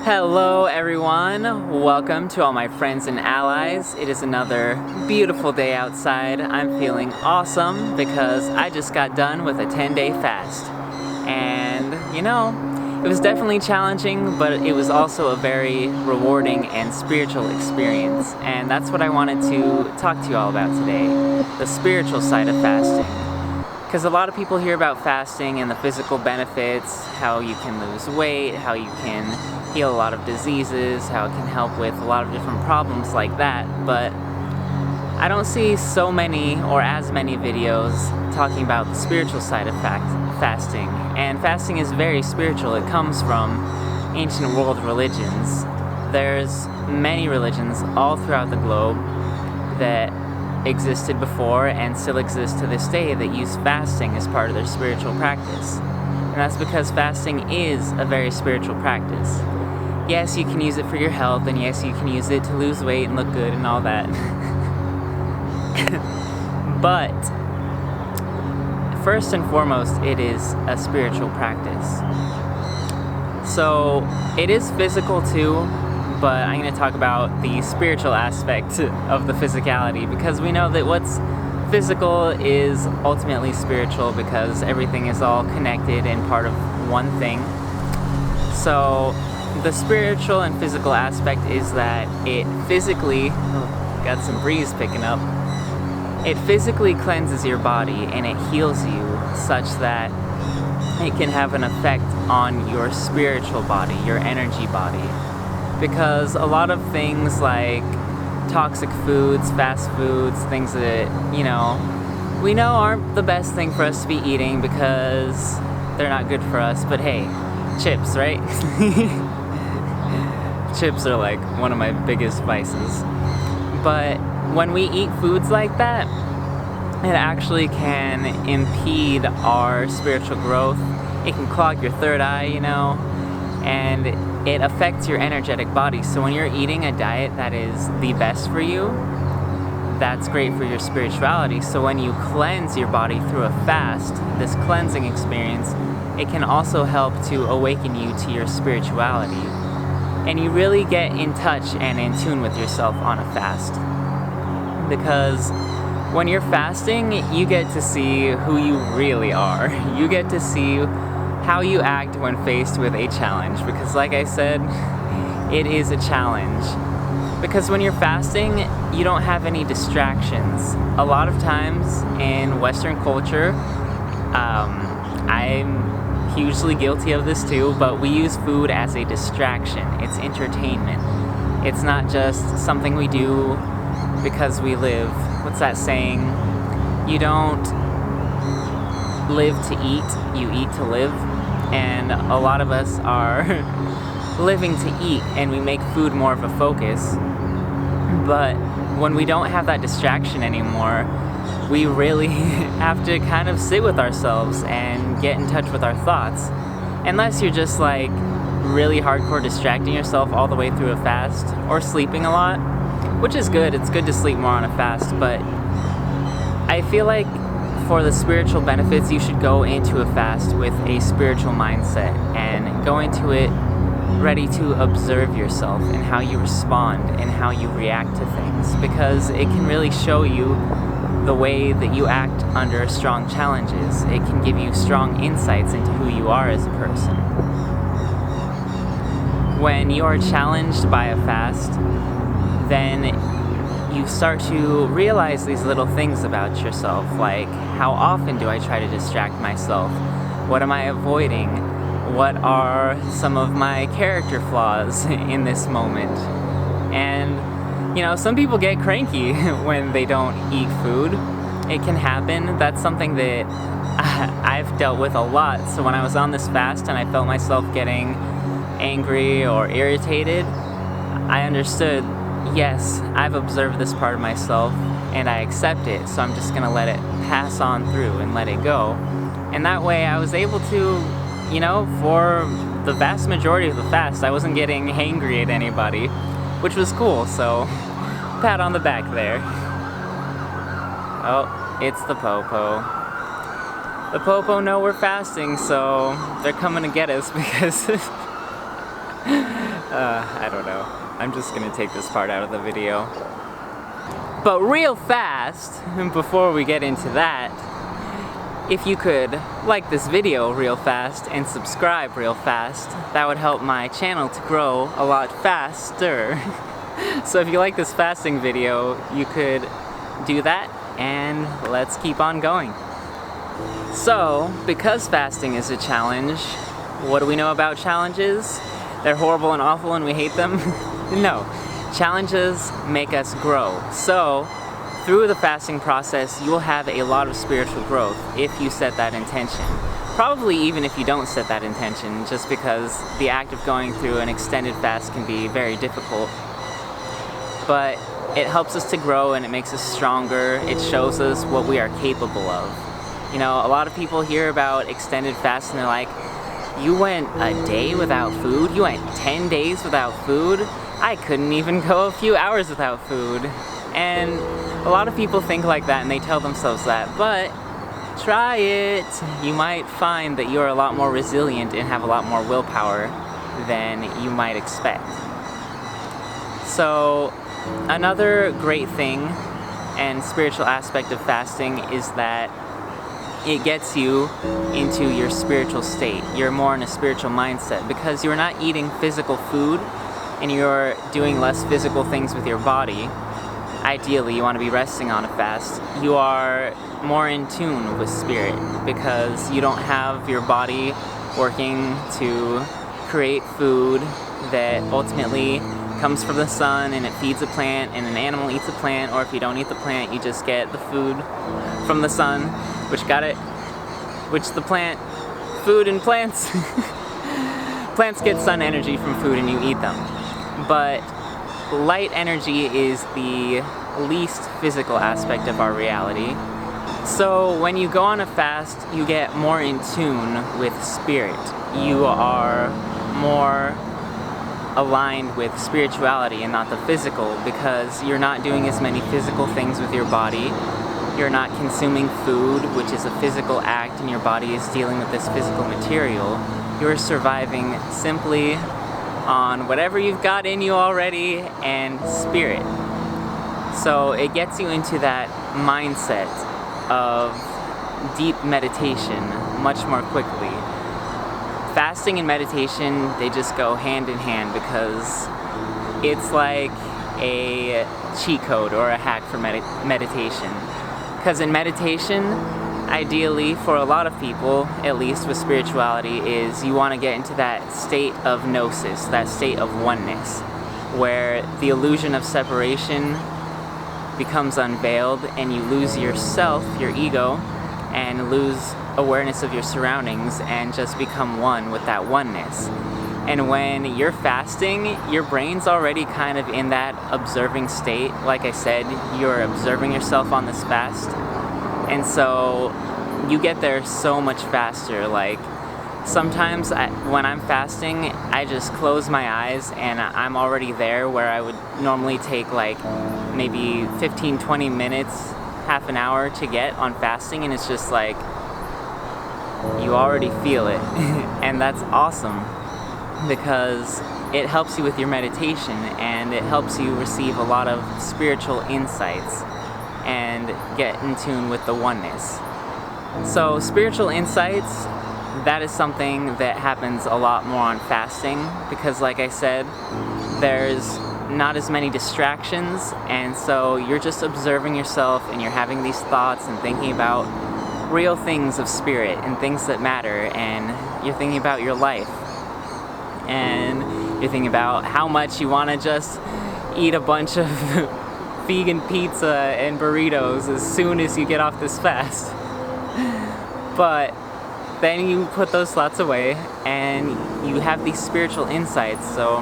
Hello everyone, welcome to all my friends and allies. It is another beautiful day outside. I'm feeling awesome because I just got done with a 10-day fast. And it was definitely challenging, but it was also a very rewarding and spiritual experience. And that's what I wanted to talk to you all about today, the spiritual side of fasting. Because a lot of people hear about fasting and the physical benefits, how you can lose weight, how you can heal a lot of diseases, how it can help with a lot of different problems like that, but I don't see so many or as many videos talking about the spiritual side of fasting. And fasting is very spiritual. It comes from ancient world religions. There's many religions all throughout the globe that existed before and still exist to this day that use fasting as part of their spiritual practice. And that's because fasting is a very spiritual practice. Yes, you can use it for your health, and yes, you can use it to lose weight and look good and all that. But first and foremost, it is a spiritual practice. So it is physical too, but I'm going to talk about the spiritual aspect of the physicality, because we know that what's physical is ultimately spiritual because everything is all connected and part of one thing. So the spiritual and physical aspect is that it physically, got some breeze picking up, it physically cleanses your body and it heals you such that it can have an effect on your spiritual body, your energy body. Because a lot of things like toxic foods, fast foods, things that, we know aren't the best thing for us to be eating because they're not good for us, but hey, chips, right? Chips are like one of my biggest vices. But when we eat foods like that, it actually can impede our spiritual growth. It can clog your third eye, and it affects your energetic body. So when you're eating a diet that is the best for you, that's great for your spirituality. So when you cleanse your body through a fast, this cleansing experience, it can also help to awaken you to your spirituality. And you really get in touch and in tune with yourself on a fast. Because when you're fasting, you get to see who you really are. You get to see how you act when faced with a challenge. Because like I said, it is a challenge. Because when you're fasting, you don't have any distractions. A lot of times in Western culture, I'm hugely guilty of this too, but we use food as a distraction. It's entertainment. It's not just something we do because we live. What's that saying? You don't live to eat, you eat to live. And a lot of us are living to eat, and we make food more of a focus. But when we don't have that distraction anymore, we really have to kind of sit with ourselves and get in touch with our thoughts. Unless you're just like really hardcore distracting yourself all the way through a fast, or sleeping a lot, which is good. It's good to sleep more on a fast, but I feel like for the spiritual benefits, you should go into a fast with a spiritual mindset and go into it ready to observe yourself and how you respond and how you react to things, because it can really show you the way that you act under strong challenges. It can give you strong insights into who you are as a person. When you are challenged by a fast, then you start to realize these little things about yourself, like how often do I try to distract myself? What am I avoiding? What are some of my character flaws in this moment? And some people get cranky when they don't eat food. It can happen. That's something that I've dealt with a lot. So when I was on this fast and I felt myself getting angry or irritated, I understood, yes, I've observed this part of myself and I accept it. So I'm just going to let it pass on through and let it go. And that way I was able to, for the vast majority of the fast, I wasn't getting angry at anybody, which was cool. So pat on the back there. Oh, it's the Popo. The Popo know we're fasting, so they're coming to get us because I don't know. I'm just gonna take this part out of the video. But real fast, before we get into that, if you could like this video real fast and subscribe real fast, that would help my channel to grow a lot faster. So if you like this fasting video, you could do that, and let's keep on going. So, because fasting is a challenge, what do we know about challenges? They're horrible and awful and we hate them? No. Challenges make us grow. So, through the fasting process, you'll have a lot of spiritual growth if you set that intention. Probably even if you don't set that intention, just because the act of going through an extended fast can be very difficult. But it helps us to grow and it makes us stronger. It shows us what we are capable of. You know, a lot of people hear about extended fasts and they're like, you went a day without food? You went 10 days without food? I couldn't even go a few hours without food. And a lot of people think like that and they tell themselves that, but try it. You might find that you're a lot more resilient and have a lot more willpower than you might expect. So, another great thing and spiritual aspect of fasting is that it gets you into your spiritual state. You're more in a spiritual mindset because you're not eating physical food and you're doing less physical things with your body. Ideally, you want to be resting on a fast. You are more in tune with spirit because you don't have your body working to create food that ultimately comes from the sun and it feeds a plant and an animal eats a plant, or if you don't eat the plant, you just get the food from the sun, food and plants. Plants get sun energy from food and you eat them. But light energy is the least physical aspect of our reality. So when you go on a fast, you get more in tune with spirit. You are more aligned with spirituality and not the physical, because you're not doing as many physical things with your body. You're not consuming food, which is a physical act, and your body is dealing with this physical material. You're surviving simply on whatever you've got in you already and spirit. So it gets you into that mindset of deep meditation much more quickly. Fasting and meditation, they just go hand in hand because it's like a cheat code or a hack for meditation. Because in meditation, ideally for a lot of people, at least with spirituality, is you want to get into that state of gnosis, that state of oneness, where the illusion of separation becomes unveiled and you lose yourself, your ego, and lose awareness of your surroundings and just become one with that oneness. And when you're fasting, your brain's already kind of in that observing state. Like I said, you're observing yourself on this fast. And so you get there so much faster. Like sometimes when I'm fasting, I just close my eyes and I'm already there where I would normally take like maybe 15-20 minutes, half an hour to get on fasting, and it's just like you already feel it. And that's awesome because it helps you with your meditation and it helps you receive a lot of spiritual insights and get in tune with the oneness. So spiritual insights, that is something that happens a lot more on fasting because, like I said, there's not as many distractions, and so you're just observing yourself and you're having these thoughts and thinking about real things of spirit and things that matter, and you're thinking about your life, and you're thinking about how much you want to just eat a bunch of vegan pizza and burritos as soon as you get off this fast. But then you put those thoughts away and you have these spiritual insights. So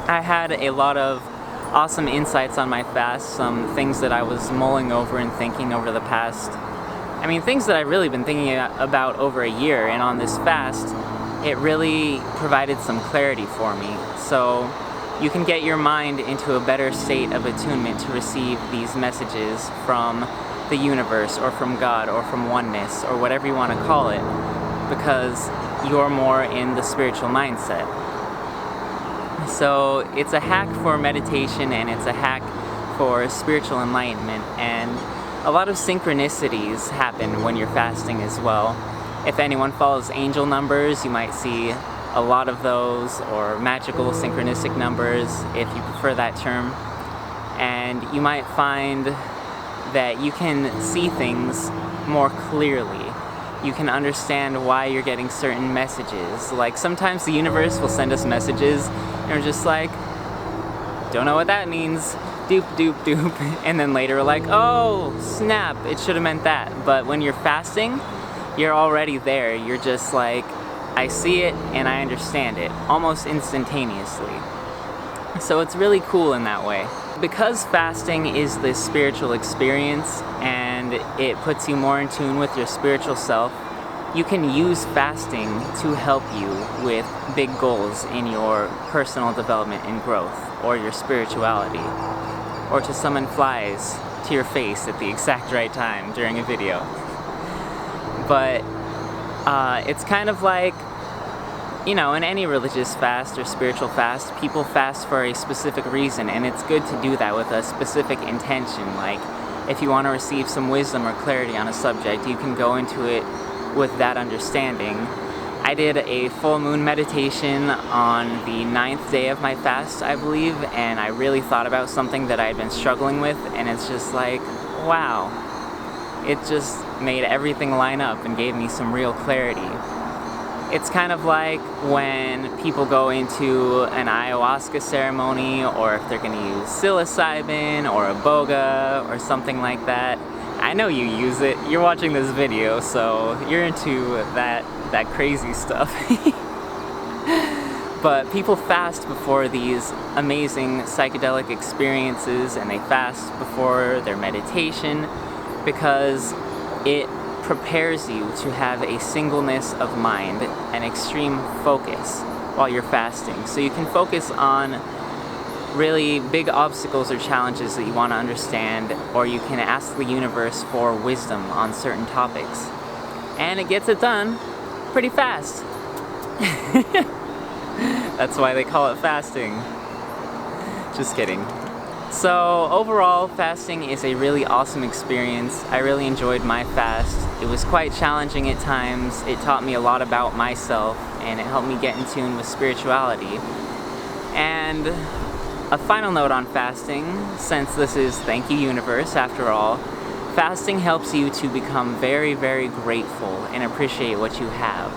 I had a lot of awesome insights on my fast, some things that I was mulling over and thinking over the past, things that I've really been thinking about over a year, and on this fast, it really provided some clarity for me. So you can get your mind into a better state of attunement to receive these messages from the universe or from God or from oneness or whatever you want to call it, because you're more in the spiritual mindset. So it's a hack for meditation, and it's a hack for spiritual enlightenment, and a lot of synchronicities happen when you're fasting as well. If anyone follows angel numbers, you might see a lot of those, or magical synchronistic numbers if you prefer that term. And you might find that you can see things more clearly. You can understand why you're getting certain messages. Like sometimes the universe will send us messages and we're just like, don't know what that means, doop doop doop, and then later we're like, oh snap, it should have meant that. But when you're fasting, you're already there. You're just like, I see it and I understand it almost instantaneously. So it's really cool in that way. Because fasting is this spiritual experience and it puts you more in tune with your spiritual self, you can use fasting to help you with big goals in your personal development and growth, or your spirituality, or to summon flies to your face at the exact right time during a video. But it's kind of like, you know, in any religious fast or spiritual fast, people fast for a specific reason, and it's good to do that with a specific intention. Like, if you want to receive some wisdom or clarity on a subject, you can go into it with that understanding. I did a full moon meditation on the 9th day of my fast, I believe, and I really thought about something that I had been struggling with, and it's just like, wow. It just made everything line up and gave me some real clarity. It's kind of like when people go into an ayahuasca ceremony, or if they're going to use psilocybin or iboga or something like that. I know you use it. You're watching this video, so you're into that crazy stuff. But people fast before these amazing psychedelic experiences, and they fast before their meditation because it prepares you to have a singleness of mind, an extreme focus while you're fasting. So you can focus on really big obstacles or challenges that you want to understand, or you can ask the universe for wisdom on certain topics. And it gets it done pretty fast. That's why they call it fasting. Just kidding. So overall, fasting is a really awesome experience. I really enjoyed my fast. It was quite challenging at times. It taught me a lot about myself, and it helped me get in tune with spirituality. And a final note on fasting, since this is Thank You Universe after all, fasting helps you to become very, very grateful and appreciate what you have.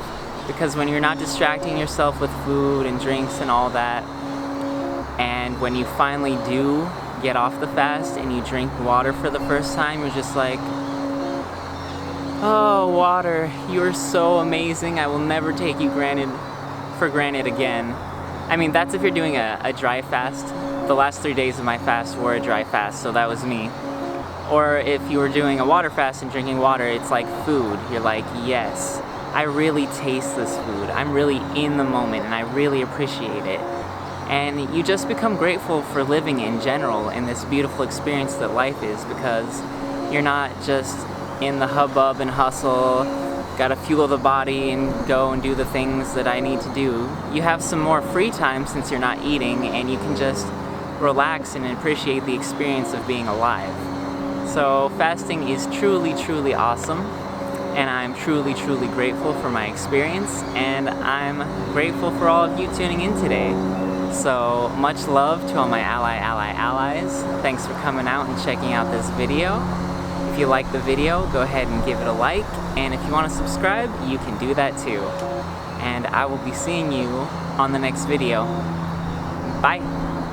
Because when you're not distracting yourself with food and drinks and all that, and when you finally do get off the fast and you drink water for the first time, you're just like, oh, water, you're so amazing. I will never take you for granted again. I mean, that's if you're doing a dry fast. The last 3 days of my fast were a dry fast, so that was me. Or if you were doing a water fast and drinking water, it's like food. You're like, yes, I really taste this food. I'm really in the moment and I really appreciate it. And you just become grateful for living in general in this beautiful experience that life is, because you're not just in the hubbub and hustle, gotta fuel the body and go and do the things that I need to do. You have some more free time since you're not eating, and you can just relax and appreciate the experience of being alive. So fasting is truly, truly awesome, and I'm truly, truly grateful for my experience, and I'm grateful for all of you tuning in today. So much love to all my allies. Thanks for coming out and checking out this video. If you like the video, go ahead and give it a like, and if you want to subscribe, you can do that too. And I will be seeing you on the next video. Bye!